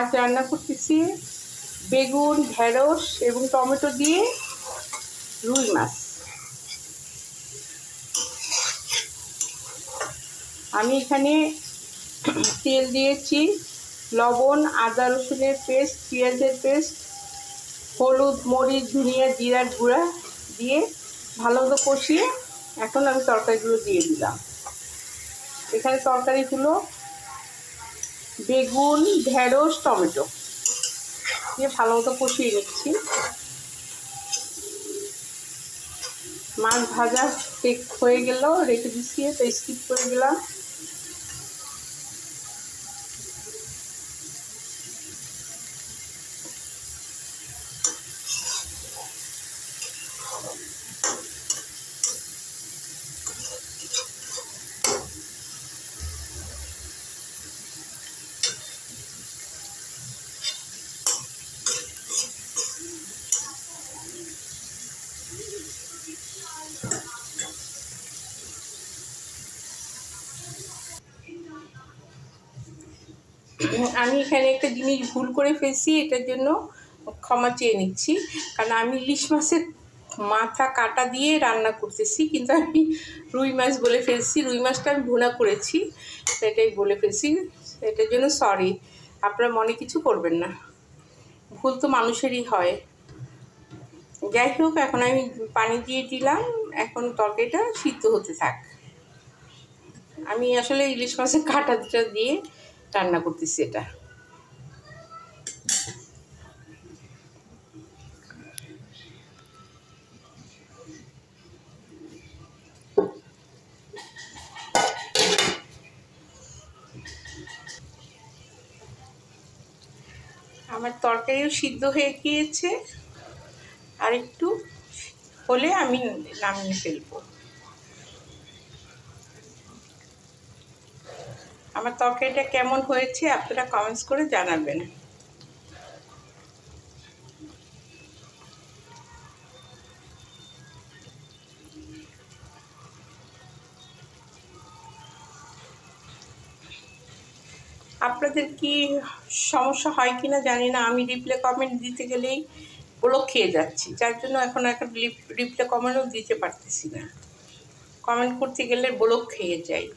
আজ রান্না করতেছি বেগুন, ঢেঁড়স এবং টমেটো দিয়ে রুই মাছ। আমি এখানে তেল দিয়েছি, লবণ, আদা রসুনের পেস্ট, পেঁয়াজের পেস্ট, হলুদ, মরিচ, ধনিয়া, জিরার গুঁড়া দিয়ে ভালো মতো কষিয়ে এখন আমি তরকারিগুলো দিয়ে দিলাম। এখানে তরকারিগুলো বেগুন, ঢেঁড়স, টমেটো দিয়ে ভালো মতো কষিয়ে নিচ্ছি। মাছ ভাজা হয়ে গেল, রেখে দিচ্ছি, তো স্কিপ করে দিলাম। আমি এখানে একটা জিনিস ভুল করে ফেলছি, এটার জন্য ক্ষমা চেয়ে নিচ্ছি। কারণ আমি ইলিশ মাছের মাথা কাটা দিয়ে রান্না করতেছি, কিন্তু আমি রুই মাছ বলে ফেলছি। রুই মাছটা আমি ভুনা করেছি, সেটাই বলে ফেলছি। এটার জন্য সরি, আপনারা মনে কিছু করবেন না, ভুল তো মানুষেরই হয়। যাই হোক, এখন আমি পানি দিয়ে দিলাম, এখন তরকারিটা সিদ্ধ হতে থাক। আমি আসলে ইলিশ মাছের কাঁটাটা দিয়ে রান্না করতেছি এটা। আমার তরকারিও সিদ্ধ হয়ে গিয়েছে, আর একটু হলে আমি নামিয়ে ফেলবো। আমার তরকারিটা কেমন হয়েছে আপনারা কমেন্টস করে জানাবেন। আপনাদের কি সমস্যা হয় কি না জানি না, আমি রিপ্লে কমেন্ট দিতে গেলেই ব্লক খেয়ে যাচ্ছি, যার জন্য এখন রিপ্লে কমেন্টও দিতে পারতেছি না। কমেন্ট করতে গেলে ব্লক খেয়ে যাই।